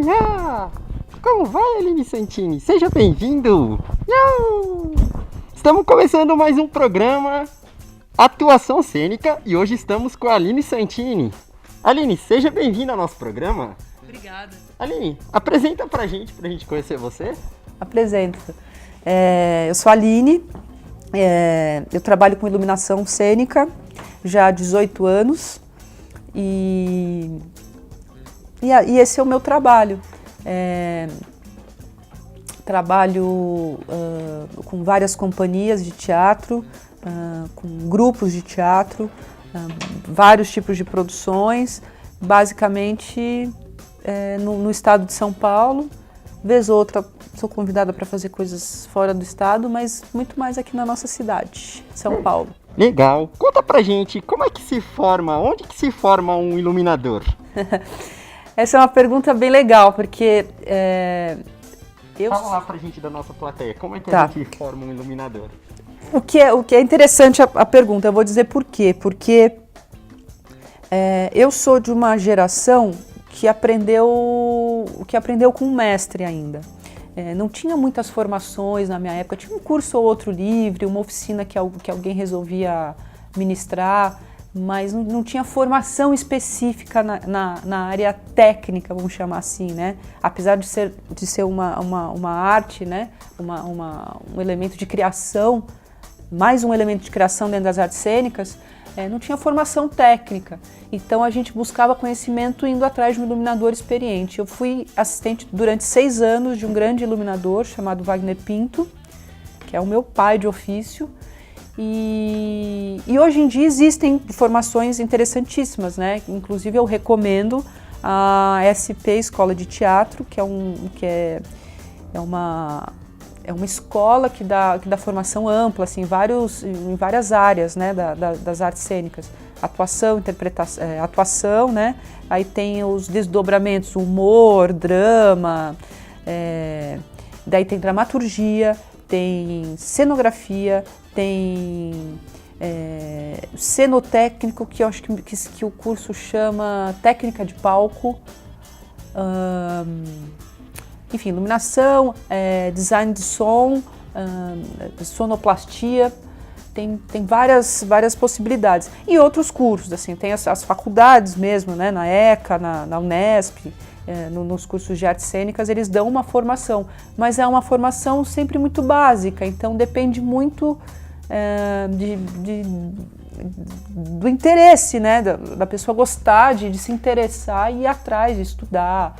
Nhá! Como vai, Aline Santini? Seja bem-vindo! Estamos começando mais um programa Atuação Cênica e hoje estamos com a Aline Santini. Aline, seja bem-vinda ao nosso programa. Obrigada. Aline, apresenta pra gente conhecer você. Apresento. Eu sou a Aline, eu trabalho com iluminação cênica já há 18 anos e esse é o meu trabalho. Trabalho com várias companhias de teatro, com grupos de teatro, vários tipos de produções, basicamente no estado de São Paulo. Vez ou outra sou convidada para fazer coisas fora do estado, mas muito mais aqui na nossa cidade, São Paulo. Legal. Conta pra gente, como é que se forma, onde que se forma um iluminador? Essa é uma pergunta bem legal, porque Fala lá pra gente da nossa plateia, como é que Tá. a gente forma um iluminador? O que é interessante a pergunta, eu vou dizer por quê. Porque eu sou de uma geração que aprendeu com o mestre ainda. Não tinha muitas formações na minha época, tinha um curso ou outro livre, uma oficina que alguém resolvia ministrar, mas não tinha formação específica na área técnica, vamos chamar assim, né? Apesar de ser uma arte, né? Um elemento de criação, mais um elemento de criação dentro das artes cênicas, não tinha formação técnica. Então a gente buscava conhecimento indo atrás de um iluminador experiente. Eu fui assistente durante 6 anos de um grande iluminador chamado Wagner Pinto, que é o meu pai de ofício. E hoje em dia existem formações interessantíssimas, né? Inclusive eu recomendo a SP Escola de Teatro, que é uma escola que dá formação ampla, assim, em várias áreas, né, das artes cênicas. Atuação, interpretação, atuação, né? Aí tem os desdobramentos, humor, drama, daí tem dramaturgia, tem cenografia, tem cenotécnico, que eu acho que o curso chama técnica de palco, enfim, iluminação, design de som, sonoplastia, tem várias possibilidades. E outros cursos, assim, tem as faculdades mesmo, né, na ECA, na Unesp, nos cursos de artes cênicas, eles dão uma formação, mas é uma formação sempre muito básica, então depende muito do interesse, né, da pessoa gostar, de se interessar e ir atrás, de estudar.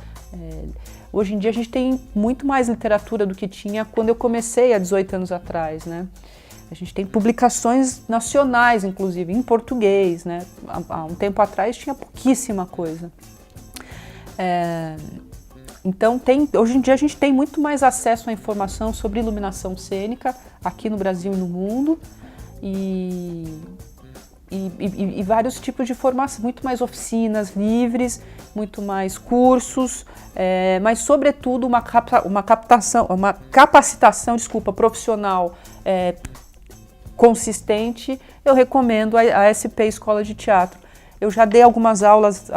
Hoje em dia a gente tem muito mais literatura do que tinha quando eu comecei há 18 anos atrás, né? A gente tem publicações nacionais, inclusive, em português, né? Há um tempo atrás tinha pouquíssima coisa. Então, hoje em dia a gente tem muito mais acesso à informação sobre iluminação cênica aqui no Brasil e no mundo e vários tipos de formação, muito mais oficinas livres, muito mais cursos, mas sobretudo uma capacitação profissional consistente. Eu recomendo a SP Escola de Teatro. Eu já dei algumas aulas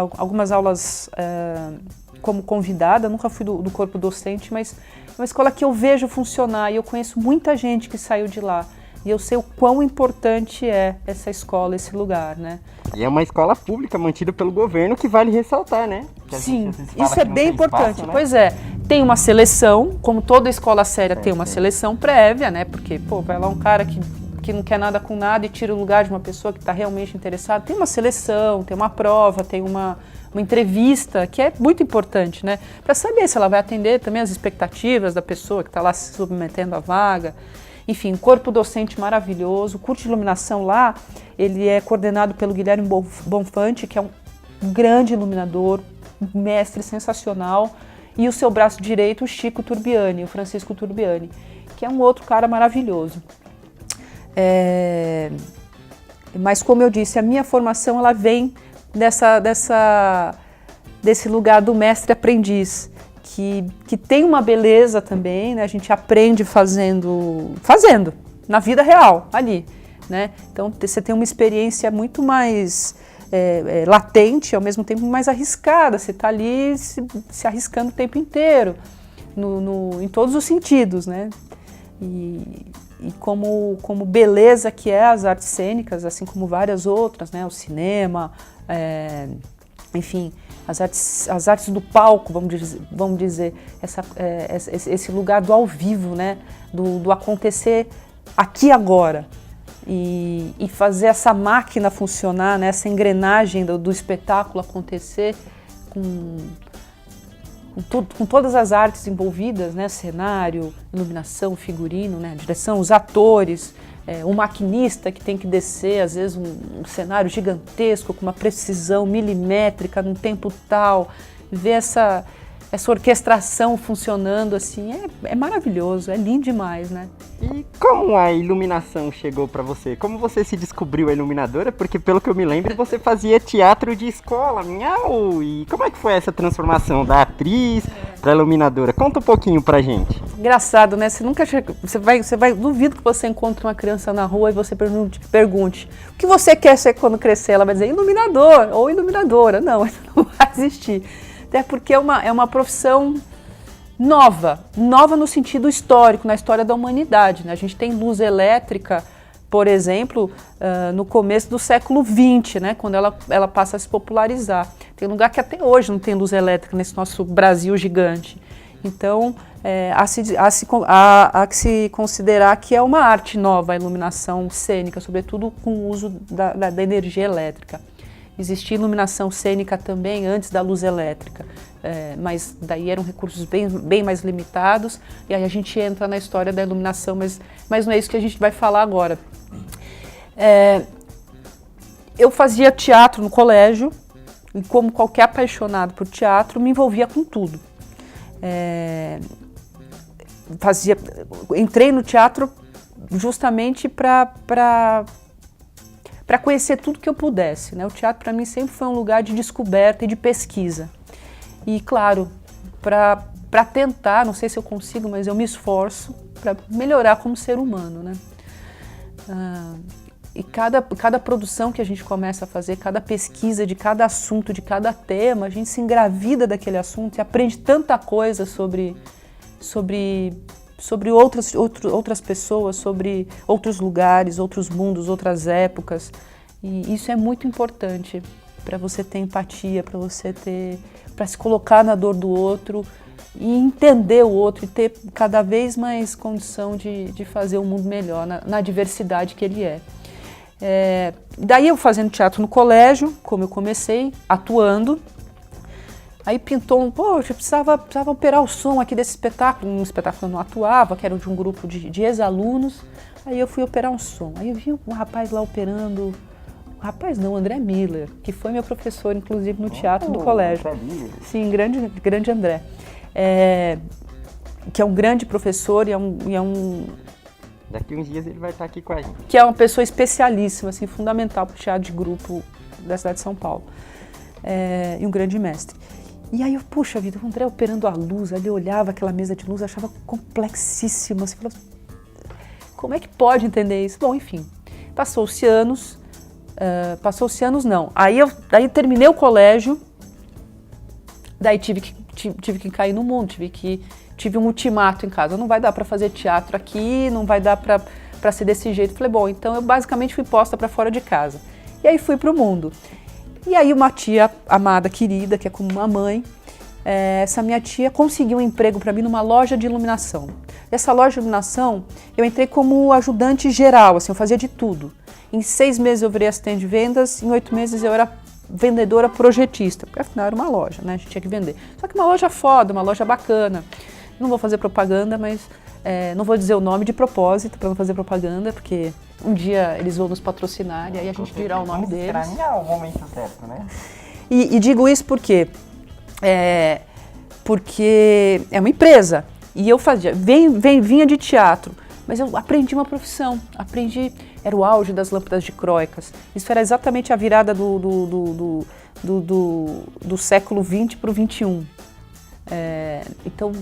como convidada, nunca fui do corpo docente, mas é uma escola que eu vejo funcionar e eu conheço muita gente que saiu de lá. E eu sei o quão importante é essa escola, esse lugar, né? E é uma escola pública mantida pelo governo, que vale ressaltar, né? Sim, isso é bem importante. Espaço, né? Pois é, tem uma seleção, como toda escola séria tem uma seleção prévia, né? Porque, vai lá um cara que não quer nada com nada e tira o lugar de uma pessoa que está realmente interessada. Tem uma seleção, tem uma prova, tem uma entrevista, que é muito importante, né? Para saber se ela vai atender também as expectativas da pessoa que está lá se submetendo à vaga. Enfim, corpo docente maravilhoso. O curso de iluminação lá, ele é coordenado pelo Guilherme Bonfante, que é um grande iluminador, um mestre sensacional, e o seu braço direito, o Chico Turbiani, o Francisco Turbiani, que é um outro cara maravilhoso. Mas, como eu disse, a minha formação ela vem desse lugar do mestre-aprendiz, que tem uma beleza também, né? A gente aprende fazendo na vida real, ali, né? Então você tem uma experiência muito mais latente, ao mesmo tempo mais arriscada. Você está ali se arriscando o tempo inteiro, em todos os sentidos, né? E como beleza que é as artes cênicas, assim como várias outras, né? O cinema, enfim, as artes do palco, vamos dizer esse lugar do ao vivo, né? Do acontecer aqui agora. E fazer essa máquina funcionar, né? Essa engrenagem do espetáculo acontecer com todas as artes envolvidas, né? Cenário, iluminação, figurino, né? Direção, os atores, o maquinista que tem que descer, às vezes, um cenário gigantesco com uma precisão milimétrica num tempo tal, ver essa orquestração funcionando assim, é maravilhoso, é lindo demais, né? E como a iluminação chegou pra você? Como você se descobriu a iluminadora? Porque pelo que eu me lembro, você fazia teatro de escola, miau! E como é que foi essa transformação da atriz pra iluminadora? Conta um pouquinho pra gente. Engraçado, né? Você nunca chega, duvido que você encontre uma criança na rua e você pergunte o que você quer ser quando crescer? Ela vai dizer iluminador ou iluminadora. Não, isso não vai existir. Até porque é uma profissão nova no sentido histórico, na história da humanidade, né? A gente tem luz elétrica, por exemplo, no começo do século XX, né? Quando ela passa a se popularizar. Tem lugar que até hoje não tem luz elétrica nesse nosso Brasil gigante. Então, há que se considerar que é uma arte nova a iluminação cênica, sobretudo com o uso da energia elétrica. Existia iluminação cênica também antes da luz elétrica, mas daí eram recursos bem mais limitados, e aí a gente entra na história da iluminação, mas não é isso que a gente vai falar agora. Eu fazia teatro no colégio, e como qualquer apaixonado por teatro, me envolvia com tudo. Entrei no teatro justamente para conhecer tudo que eu pudesse, né? O teatro para mim sempre foi um lugar de descoberta e de pesquisa. E claro, para tentar, não sei se eu consigo, mas eu me esforço para melhorar como ser humano, né? E cada produção que a gente começa a fazer, cada pesquisa de cada assunto, de cada tema, a gente se engravida daquele assunto e aprende tanta coisa sobre outras pessoas, sobre outros lugares, outros mundos, outras épocas. E isso é muito importante para você ter empatia, para se colocar na dor do outro e entender o outro e ter cada vez mais condição de fazer o mundo melhor na diversidade que ele é. Daí eu fazendo teatro no colégio, como eu comecei, atuando. Aí pintou poxa, precisava operar o som aqui desse espetáculo. Um espetáculo que eu não atuava, que era de um grupo de ex-alunos. Aí eu fui operar um som. Aí eu vi um rapaz lá operando. André Miller, que foi meu professor, inclusive, no teatro do colégio. Sim, grande André. Que é um grande professor e é um... Daqui uns dias ele vai estar aqui com a gente. Que é uma pessoa especialíssima, assim, fundamental para o teatro de grupo da cidade de São Paulo. E um grande mestre. E aí, puxa vida, o André operando a luz, ali eu olhava aquela mesa de luz, achava complexíssima. Você falava, como é que pode entender isso? Bom, enfim, passou-se anos não. Aí terminei o colégio, daí tive que cair no mundo, tive um ultimato em casa. Não vai dar para fazer teatro aqui, não vai dar para ser desse jeito. Falei, bom, então eu basicamente fui posta para fora de casa. E aí fui para o mundo. E aí uma tia amada, querida, que é como uma mãe, essa minha tia conseguiu um emprego para mim numa loja de iluminação. Essa loja de iluminação, eu entrei como ajudante geral, assim, eu fazia de tudo. Em 6 meses eu virei assistente de vendas, em 8 meses eu era vendedora projetista, porque afinal era uma loja, né, a gente tinha que vender. Só que uma loja foda, uma loja bacana. Não vou fazer propaganda, mas não vou dizer o nome de propósito para não fazer propaganda, porque um dia eles vão nos patrocinar e aí a gente dirá o nome deles. Estranhar o momento certo, né? E digo isso porque é uma empresa e eu vinha de teatro, mas eu aprendi uma profissão, era o auge das lâmpadas dicróicas. Isso era exatamente a virada do século XX para o XXI. Então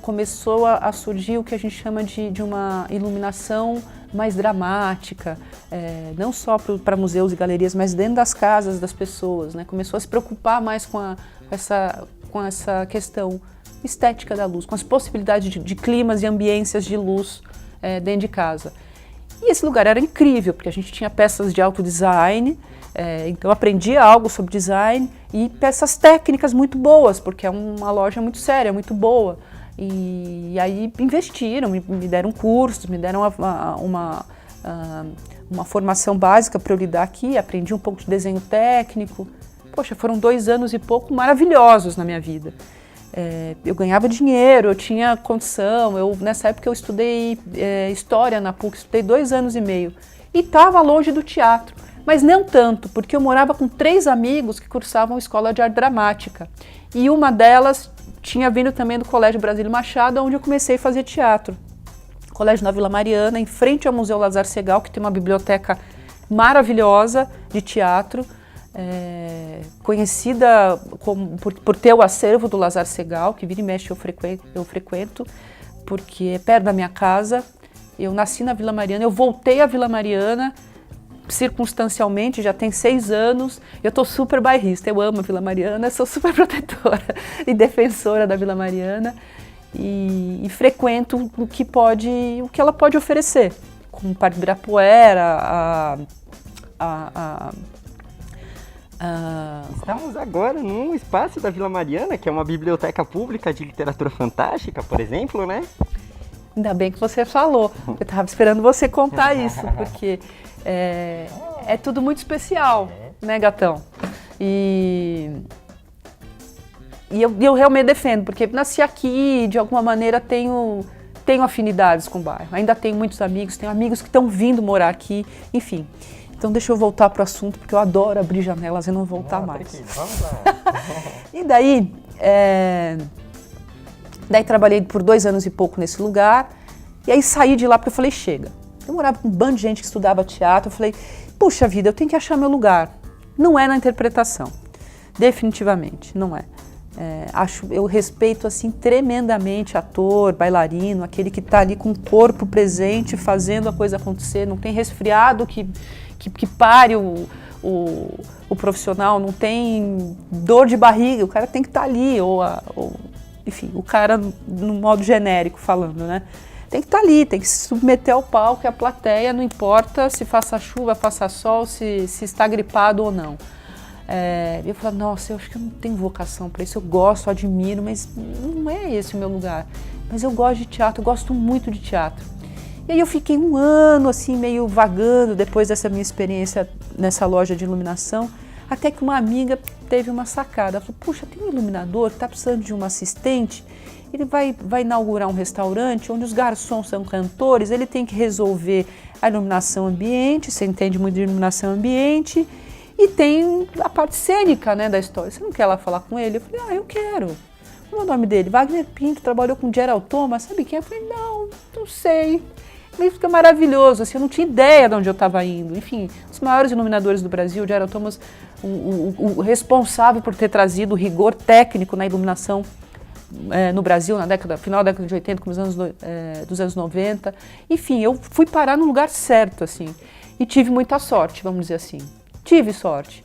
começou a surgir o que a gente chama de uma iluminação mais dramática, não só para museus e galerias, mas dentro das casas das pessoas, né? Começou a se preocupar mais com essa questão estética da luz, com as possibilidades de climas e ambiências de luz dentro de casa. E esse lugar era incrível, porque a gente tinha peças de alto design, então eu aprendia algo sobre design e peças técnicas muito boas, porque é uma loja muito séria, muito boa. E aí investiram, me deram cursos, me deram uma formação básica para eu lidar aqui, aprendi um pouco de desenho técnico. Poxa, foram 2 anos e pouco maravilhosos na minha vida. Eu ganhava dinheiro, eu tinha condição, nessa época eu estudei História na PUC, estudei 2 anos e meio. E estava longe do teatro, mas não tanto, porque eu morava com 3 amigos que cursavam Escola de Arte Dramática. E uma delas tinha vindo também do Colégio Brasílio Machado, onde eu comecei a fazer teatro. Colégio na Vila Mariana, em frente ao Museu Lazar Segal, que tem uma biblioteca maravilhosa de teatro, conhecida por ter o acervo do Lazar Segal, que vira e mexe eu frequento, porque é perto da minha casa. Eu nasci na Vila Mariana, eu voltei à Vila Mariana circunstancialmente, já tem 6 anos, eu estou super bairrista, eu amo a Vila Mariana, sou super protetora e defensora da Vila Mariana e frequento o que ela pode oferecer, como o Parque Ibirapuera, Estamos agora num espaço da Vila Mariana, que é uma biblioteca pública de literatura fantástica, por exemplo, né? Ainda bem que você falou, eu estava esperando você contar isso, porque é tudo muito especial, né, gatão? E eu realmente defendo, porque nasci aqui, de alguma maneira tenho afinidades com o bairro, ainda tenho muitos amigos, tenho amigos que estão vindo morar aqui, enfim. Então deixa eu voltar para o assunto, porque eu adoro abrir janelas e não voltar mais. Aqui, vamos lá. E daí trabalhei por 2 anos e pouco nesse lugar, e aí saí de lá porque eu falei, chega. Eu morava com um bando de gente que estudava teatro, eu falei, puxa vida, eu tenho que achar meu lugar. Não é na interpretação, definitivamente, não é. Eu respeito assim tremendamente ator, bailarino, aquele que está ali com o corpo presente, fazendo a coisa acontecer, não tem resfriado que pare o profissional, não tem dor de barriga, o cara tem que estar ali, enfim, o cara no modo genérico falando, né? Tem que estar ali, tem que se submeter ao palco e a plateia, não importa se faça chuva, faça sol, se está gripado ou não. Eu falo, nossa, eu acho que eu não tenho vocação para isso, eu gosto, admiro, mas não é esse o meu lugar. Mas eu gosto de teatro, eu gosto muito de teatro. E aí eu fiquei 1 ano assim meio vagando depois dessa minha experiência nessa loja de iluminação, até que uma amiga teve uma sacada. Ela falou, puxa, tem um iluminador que está precisando de uma assistente, ele vai inaugurar um restaurante onde os garçons são cantores, ele tem que resolver a iluminação ambiente, você entende muito de iluminação ambiente, e tem a parte cênica, né, da história. Você não quer lá falar com ele? Eu falei, eu quero. Qual é o nome dele? Wagner Pinto, trabalhou com Gerald Thomas, sabe quem? Eu falei, não sei. Isso fica maravilhoso, assim, eu não tinha ideia de onde eu estava indo. Enfim, os maiores iluminadores do Brasil, Gerald Thomas, o responsável por ter trazido o rigor técnico na iluminação no Brasil, final da década de 80, começo dos anos 90. Enfim, eu fui parar no lugar certo, assim, e tive muita sorte, vamos dizer assim. Tive sorte.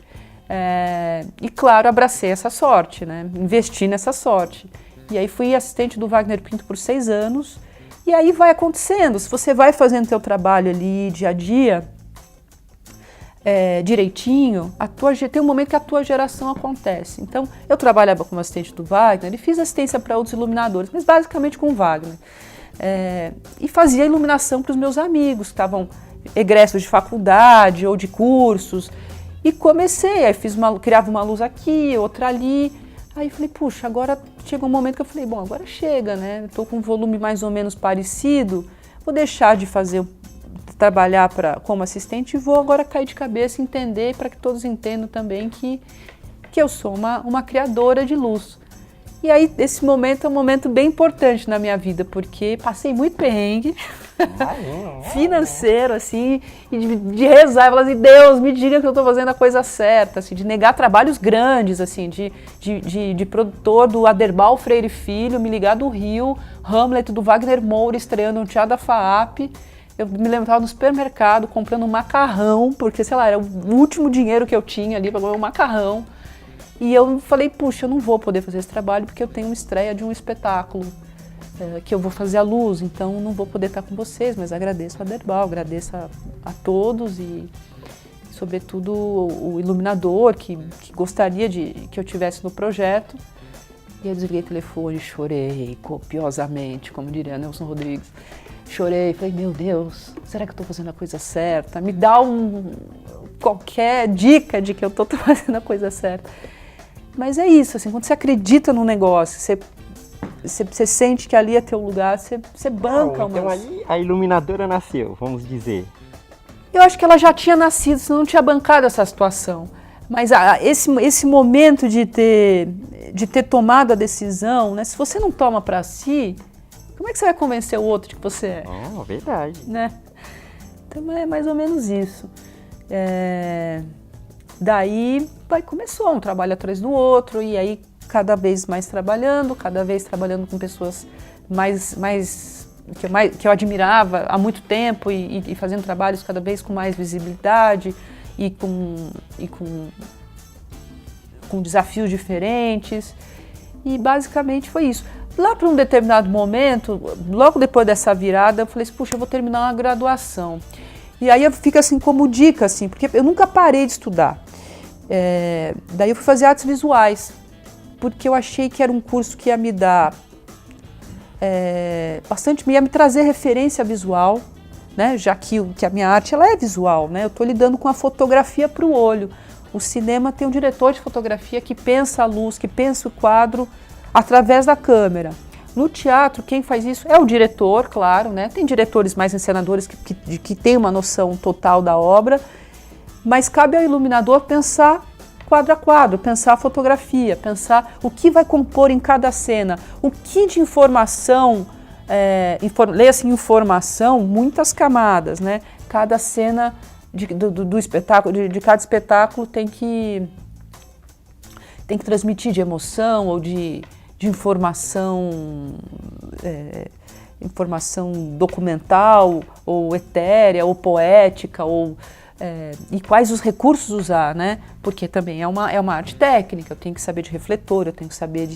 E, claro, abracei essa sorte, né? Investi nessa sorte. E aí fui assistente do Wagner Pinto por 6 anos, e aí vai acontecendo. Se você vai fazendo teu trabalho ali dia a dia, direitinho, tem um momento que a tua geração acontece. Então, eu trabalhava como assistente do Wagner e fiz assistência para outros iluminadores, mas basicamente com o Wagner. E fazia iluminação para os meus amigos, que estavam egressos de faculdade ou de cursos. E comecei, aí criava uma luz aqui, outra ali. Aí falei, puxa, agora chegou um momento que eu falei, bom, agora chega, né? Estou com um volume mais ou menos parecido, vou deixar de trabalhar como assistente e vou agora cair de cabeça e entender, para que todos entendam também que eu sou uma criadora de luz. E aí, esse momento é um momento bem importante na minha vida, porque passei muito perrengue financeiro, assim, e de rezar, falar assim, Deus, me diga que eu estou fazendo a coisa certa, assim, de negar trabalhos grandes, assim, de produtor do Aderbal Freire Filho, me ligar do Rio, Hamlet do Wagner Moura, estreando um teatro da FAAP, Eu me lembro, estava no supermercado comprando um macarrão, porque, sei lá, era o último dinheiro que eu tinha ali para comer um macarrão. E eu falei, puxa, eu não vou poder fazer esse trabalho porque eu tenho uma estreia de um espetáculo que eu vou fazer à luz, então não vou poder estar com vocês, mas agradeço a Derbal, agradeço a todos e, sobretudo, o iluminador que gostaria que eu tivesse no projeto. E eu desliguei o telefone, chorei copiosamente, como diria Nelson Rodrigues. Chorei, falei, meu Deus, será que eu estou fazendo a coisa certa? Me dá qualquer dica de que eu estou fazendo a coisa certa. Mas é isso, assim, quando você acredita num negócio, você sente que ali é teu lugar, você banca. Então aí a iluminadora nasceu, vamos dizer. Eu acho que ela já tinha nascido, senão não tinha bancado essa situação. Mas esse momento de ter tomado a decisão, né? Se você não toma para si, como é que você vai convencer o outro de que você é? Oh, verdade. Né? Então é mais ou menos isso. Daí começou um trabalho atrás do outro, e aí cada vez trabalhando com pessoas que eu admirava há muito tempo e fazendo trabalhos cada vez com mais visibilidade e com desafios diferentes. E basicamente foi isso. Lá para um determinado momento, logo depois dessa virada, eu falei assim, puxa, eu vou terminar uma graduação. E aí fica assim como dica, assim, porque eu nunca parei de estudar. Daí eu fui fazer artes visuais, porque eu achei que era um curso que ia me dar ia me trazer referência visual, né? Já que a minha arte ela é visual, né? Eu estou lidando com a fotografia para o olho. O cinema tem um diretor de fotografia que pensa a luz, que pensa o quadro através da câmera. No teatro, quem faz isso é o diretor, claro, né? Tem diretores mais encenadores que têm uma noção total da obra, mas cabe ao iluminador pensar quadro a quadro, pensar a fotografia, pensar o que vai compor em cada cena, o que de informação, leia-se informação, muitas camadas, né? Cada cena do espetáculo, de cada espetáculo tem que transmitir de emoção ou de informação, informação documental, ou etérea, ou poética, e quais os recursos usar, né? Porque também é uma arte técnica, eu tenho que saber de refletor, eu tenho que saber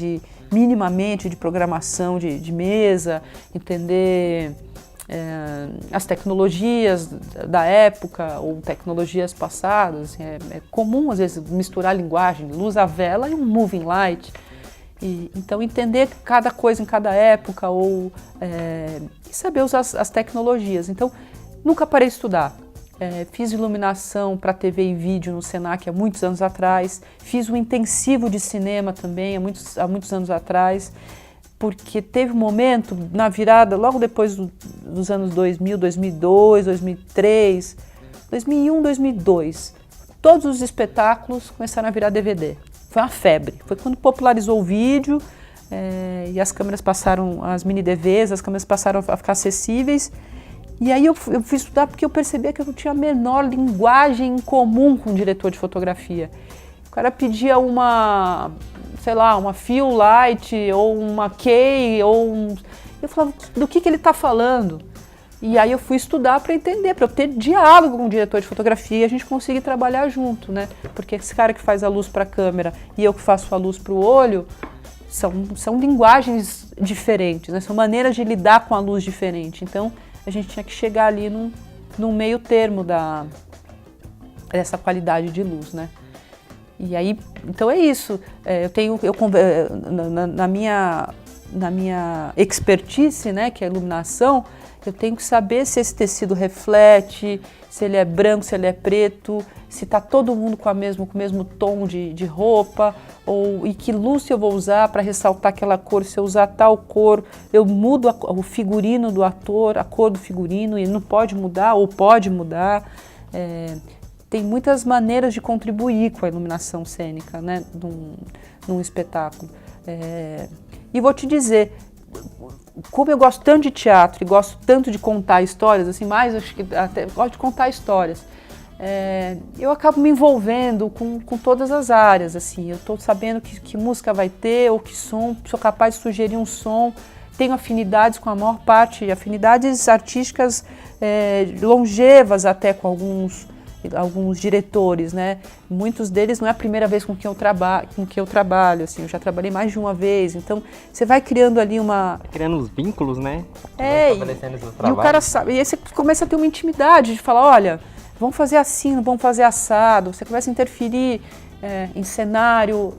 minimamente de programação de mesa, entender as tecnologias da época ou tecnologias passadas. Assim, é comum, às vezes, misturar linguagem, luz à vela e um moving light. Então, entender cada coisa em cada época e saber usar as tecnologias. Então, nunca parei de estudar. Fiz iluminação para TV e vídeo no Senac há muitos anos atrás. Fiz um intensivo de cinema também há muitos anos atrás, porque teve um momento na virada, logo depois dos anos 2000, 2002, 2003, 2001, 2002, todos os espetáculos começaram a virar DVD. Foi uma febre. Foi quando popularizou o vídeo e as câmeras passaram, as mini DVs, as câmeras passaram a ficar acessíveis. E aí eu fui estudar porque eu percebia que eu não tinha a menor linguagem em comum com o diretor de fotografia. O cara pedia uma fill light ou uma key eu falava, do que ele está falando? E aí eu fui estudar para entender, para eu ter diálogo com o diretor de fotografia e a gente conseguir trabalhar junto, né? Porque esse cara que faz a luz para a câmera e eu que faço a luz para o olho são linguagens diferentes, né? São maneiras de lidar com a luz diferente. Então a gente tinha que chegar ali num meio termo dessa qualidade de luz, né? E aí, então é isso. Na minha expertise, né, que é a iluminação, eu tenho que saber se esse tecido reflete, se ele é branco, se ele é preto, se está todo mundo com o mesmo tom de roupa, e que luz eu vou usar para ressaltar aquela cor. Se eu usar tal cor, eu mudo o figurino do ator, a cor do figurino, e não pode mudar ou pode mudar. Tem muitas maneiras de contribuir com a iluminação cênica, né, num espetáculo. E vou te dizer, como eu gosto tanto de teatro e gosto tanto de contar histórias, assim, mais acho que até gosto de contar histórias, eu acabo me envolvendo com todas as áreas, assim. Eu estou sabendo que música vai ter ou que som, sou capaz de sugerir um som tenho afinidades com a maior parte, afinidades artísticas longevas até com alguns diretores, né? Muitos deles não é a primeira vez com que eu trabalho, assim, eu já trabalhei mais de uma vez, então você vai criando ali criando os vínculos, né? E o cara sabe, e aí você começa a ter uma intimidade de falar, olha, vamos fazer assim, não vamos fazer assado, você começa a interferir em cenário,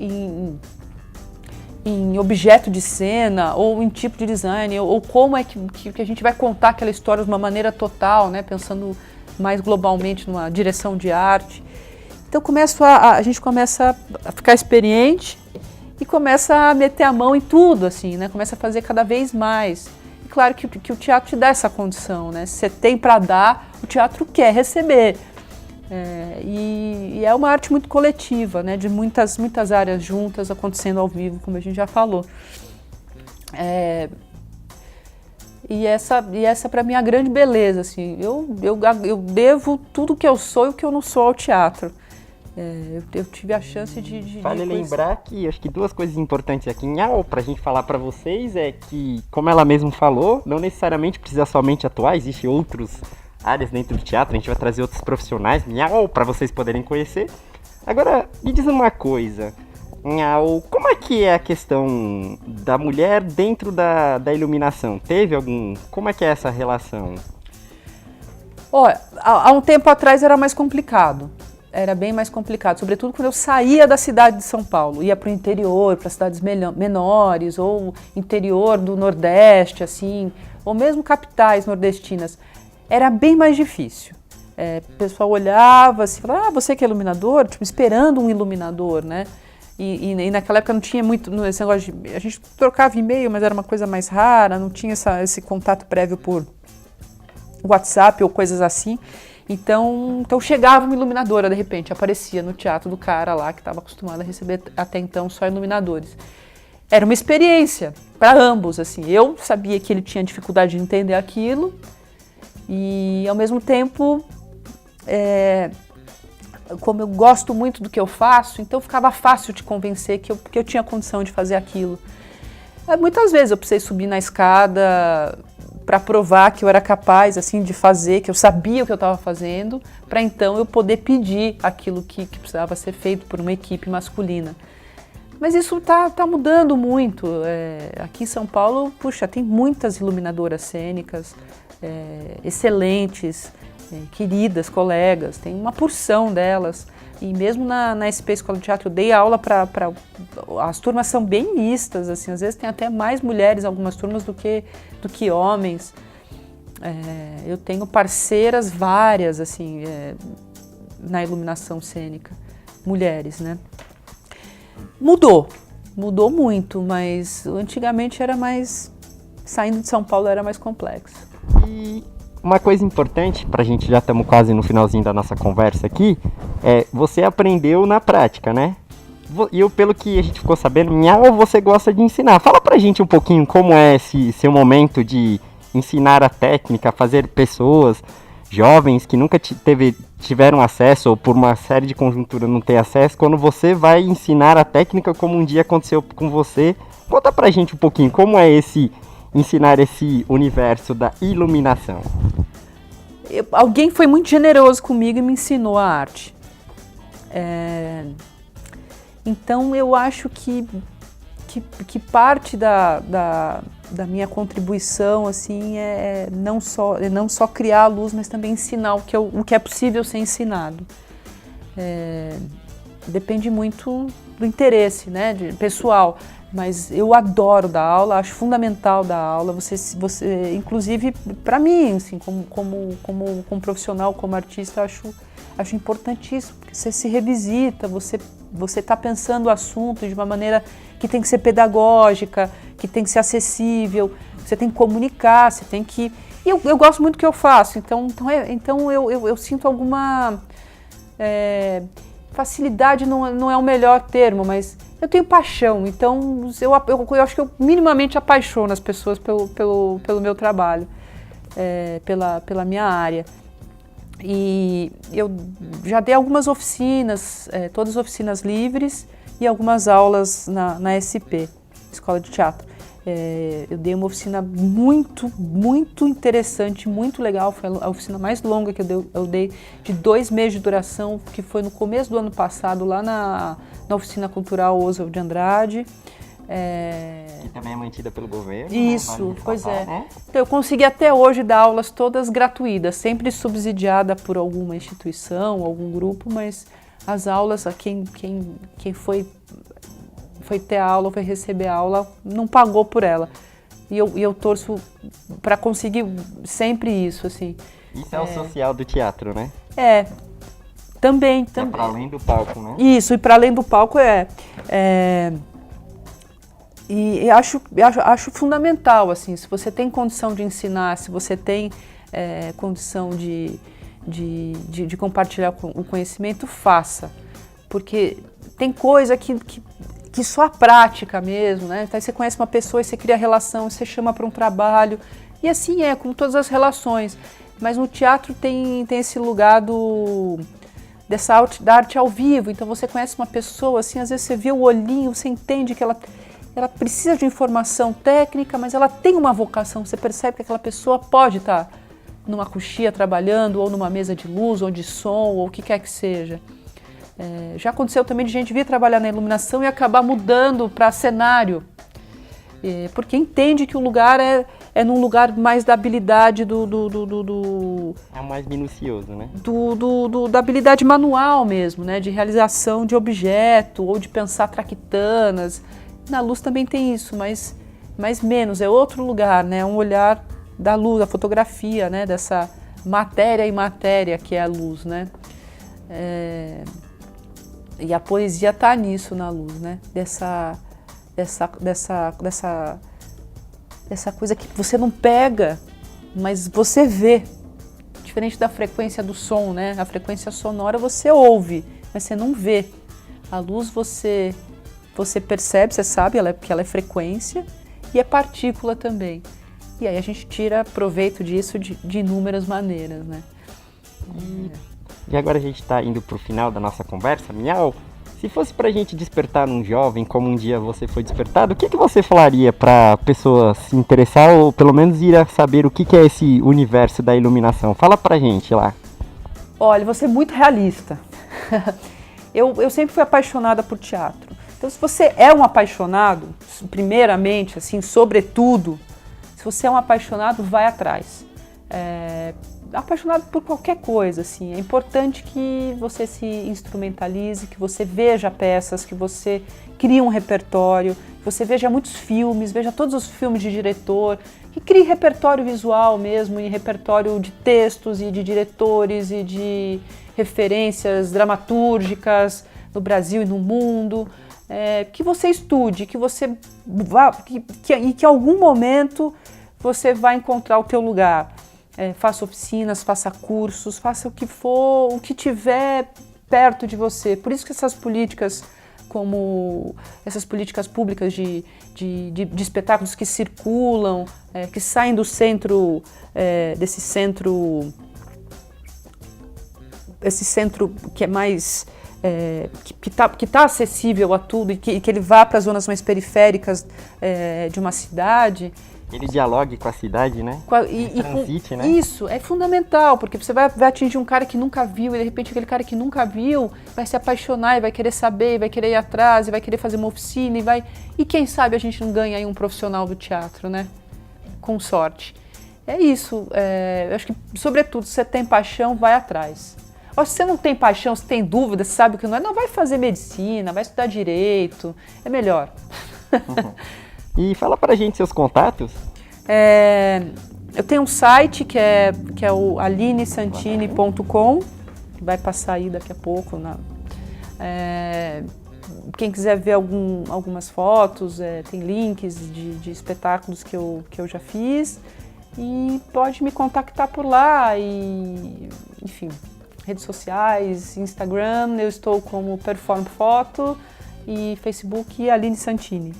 em objeto de cena, ou em tipo de design, ou como é que a gente vai contar aquela história de uma maneira total, né? Pensando mais globalmente numa direção de arte. Então a gente começa a ficar experiente e começa a meter a mão em tudo, assim, né? Começa a fazer cada vez mais. E claro que o teatro te dá essa condição, né? Se você tem para dar, o teatro quer receber. E é uma arte muito coletiva, né? De muitas áreas juntas acontecendo ao vivo, como a gente já falou. E essa para mim é a grande beleza, assim. Eu devo tudo que eu sou e o que eu não sou ao teatro. Eu tive a chance de Vale lembrar que acho que duas coisas importantes aqui pra gente falar pra vocês é que, como ela mesma falou, não necessariamente precisa somente atuar, existem outras áreas dentro do teatro, a gente vai trazer outros profissionais, pra vocês poderem conhecer. Agora, me diz uma coisa, como é que é a questão da mulher dentro da iluminação? Como é que é essa relação? Olha, há um tempo atrás era mais complicado. Era bem mais complicado, sobretudo quando eu saía da cidade de São Paulo, ia para o interior, para cidades menores, ou interior do Nordeste, assim, ou mesmo capitais nordestinas. Era bem mais difícil. O pessoal olhava assim, falava, você que é iluminador? Tipo, esperando um iluminador, né? E naquela época não tinha muito esse negócio a gente trocava e-mail, mas era uma coisa mais rara, não tinha esse contato prévio por WhatsApp ou coisas assim. Então chegava uma iluminadora, de repente, aparecia no teatro do cara lá, que estava acostumado a receber até então só iluminadores. Era uma experiência para ambos, assim. Eu sabia que ele tinha dificuldade de entender aquilo e, ao mesmo tempo, como eu gosto muito do que eu faço, então ficava fácil de convencer que eu tinha condição de fazer aquilo. Muitas vezes eu precisei subir na escada para provar que eu era capaz, assim, de fazer, que eu sabia o que eu estava fazendo, para então eu poder pedir aquilo que precisava ser feito por uma equipe masculina. Mas isso tá mudando muito. Aqui em São Paulo, puxa, tem muitas iluminadoras cênicas, excelentes, queridas, colegas, tem uma porção delas. E mesmo na SP Escola de Teatro, eu dei aula para... As turmas são bem mistas, assim, às vezes tem até mais mulheres em algumas turmas do que homens. Eu tenho parceiras várias, assim, na iluminação cênica, mulheres, né? Mudou muito, mas antigamente era mais... Saindo de São Paulo era mais complexo. E uma coisa importante, pra gente, já estamos quase no finalzinho da nossa conversa aqui, você aprendeu na prática, né? E pelo que a gente ficou sabendo, você gosta de ensinar. Fala pra gente um pouquinho como é esse seu momento de ensinar a técnica, fazer pessoas jovens que nunca tiveram acesso, ou por uma série de conjunturas não ter acesso, quando você vai ensinar a técnica como um dia aconteceu com você. Conta pra gente um pouquinho como é ensinar esse universo da iluminação. Alguém foi muito generoso comigo e me ensinou a arte. Então eu acho que parte da minha contribuição assim, não só criar a luz, mas também ensinar o que é possível ser ensinado. Depende muito do interesse, né, pessoal. Mas eu adoro dar aula, acho fundamental dar aula. Você inclusive, para mim, assim, como profissional, como artista, acho importantíssimo, porque você se revisita, você está pensando o assunto de uma maneira que tem que ser pedagógica, que tem que ser acessível, você tem que comunicar, você tem que... E eu gosto muito do que eu faço, então eu sinto alguma... facilidade não é o melhor termo, mas eu tenho paixão, então eu acho que eu minimamente apaixono as pessoas pelo meu trabalho, pela minha área. E eu já dei algumas oficinas, todas oficinas livres e algumas aulas na SP, Escola de Teatro. Eu dei uma oficina muito, muito interessante, muito legal. Foi a oficina mais longa que eu dei, de 2 meses de duração, que foi no começo do ano passado, lá na Oficina Cultural Oswald de Andrade. Que também é mantida pelo governo. Isso, né? pois é. Né? Então, eu consegui até hoje dar aulas todas gratuitas, sempre subsidiada por alguma instituição, algum grupo, mas as aulas, quem foi ter a aula, foi receber a aula, não pagou por ela. E eu torço para conseguir sempre isso, assim. Isso é o social do teatro, né? Também. É para além do palco, né? Isso, e para além do palco E acho fundamental, assim, se você tem condição de ensinar, se você tem condição de compartilhar o conhecimento, faça. Porque tem coisa que só a prática mesmo, né? Então, você conhece uma pessoa e você cria relação, você chama para um trabalho. E assim com todas as relações. Mas no teatro tem esse lugar da arte ao vivo. Então você conhece uma pessoa, assim, às vezes você vê o olhinho, você entende que ela precisa de informação técnica, mas ela tem uma vocação. Você percebe que aquela pessoa pode estar numa coxia trabalhando, ou numa mesa de luz, ou de som, ou o que quer que seja. Já aconteceu também de gente vir trabalhar na iluminação e acabar mudando para cenário, porque entende que o lugar é num lugar mais da habilidade É mais minucioso, né? Da habilidade manual mesmo, né? De realização de objeto, ou de pensar traquitanas. Na luz também tem isso, mas menos, é outro lugar, né? Um olhar da luz, da fotografia, né? Dessa matéria e matéria que é a luz, né? E a poesia está nisso na luz, né? Dessa coisa que você não pega, mas você vê. Diferente da frequência do som, né? A frequência sonora você ouve, mas você não vê. A luz você percebe, você sabe que ela é frequência e é partícula também. E aí a gente tira proveito disso de inúmeras maneiras, né? E agora a gente está indo para o final da nossa conversa, Miau. Se fosse para a gente despertar num jovem, como um dia você foi despertado, o que você falaria para a pessoa se interessar ou pelo menos ir a saber o que é esse universo da iluminação? Fala pra gente lá. Olha, vou ser muito realista. Eu sempre fui apaixonada por teatro. Então, se você é um apaixonado, primeiramente, assim, sobretudo, se você é um apaixonado, vai atrás. Apaixonado por qualquer coisa, assim. É importante que você se instrumentalize, que você veja peças, que você crie um repertório, que você veja muitos filmes, veja todos os filmes de diretor, que crie repertório visual mesmo, e repertório de textos e de diretores e de referências dramatúrgicas no Brasil e no mundo. Que você estude, que você vá, que em algum momento você vai encontrar o teu lugar. Faça oficinas, faça cursos, faça o que for, o que tiver perto de você. Por isso que essas políticas, como essas políticas públicas de espetáculos que circulam, que saem do centro, esse centro que é mais... que tá acessível a tudo e que ele vá para as zonas mais periféricas de uma cidade. Ele dialogue com a cidade, né? Transite, né? Isso, é fundamental, porque você vai atingir um cara que nunca viu, e de repente aquele cara que nunca viu vai se apaixonar e vai querer saber, e vai querer ir atrás, e vai querer fazer uma oficina, e quem sabe a gente não ganha aí um profissional do teatro, né? Com sorte. É isso, eu acho que, sobretudo, se você tem paixão, vai atrás. Ou se você não tem paixão, se tem dúvida, se sabe o que não vai fazer medicina, vai estudar direito, é melhor. E fala pra gente seus contatos. Eu tenho um site que é o alinesantini.com, que vai passar aí daqui a pouco. Quem quiser ver algumas fotos, tem links de espetáculos que eu já fiz, e pode me contactar por lá, e enfim, redes sociais, Instagram, eu estou como Perform Foto, e Facebook Aline Santini.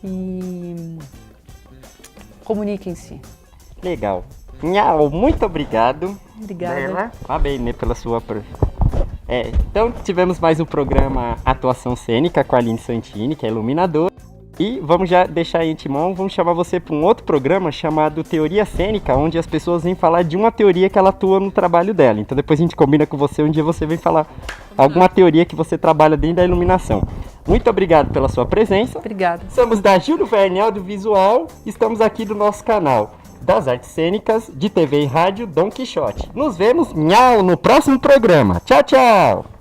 E comuniquem-se. Legal. Nhau, muito obrigado. Obrigada. Parabéns pela sua... então tivemos mais um programa Atuação Cênica com a Aline Santini, que é iluminadora. E vamos já deixar aí de mão, vamos chamar você para um outro programa chamado Teoria Cênica, onde as pessoas vêm falar de uma teoria que ela atua no trabalho dela. Então depois a gente combina com você, um dia você vem falar alguma teoria que você trabalha dentro da iluminação. Muito obrigado pela sua presença. Obrigada. Somos da Júlio Verne Audiovisual, estamos aqui do nosso canal das artes cênicas de TV e rádio Dom Quixote. Nos vemos, no próximo programa. Tchau, tchau!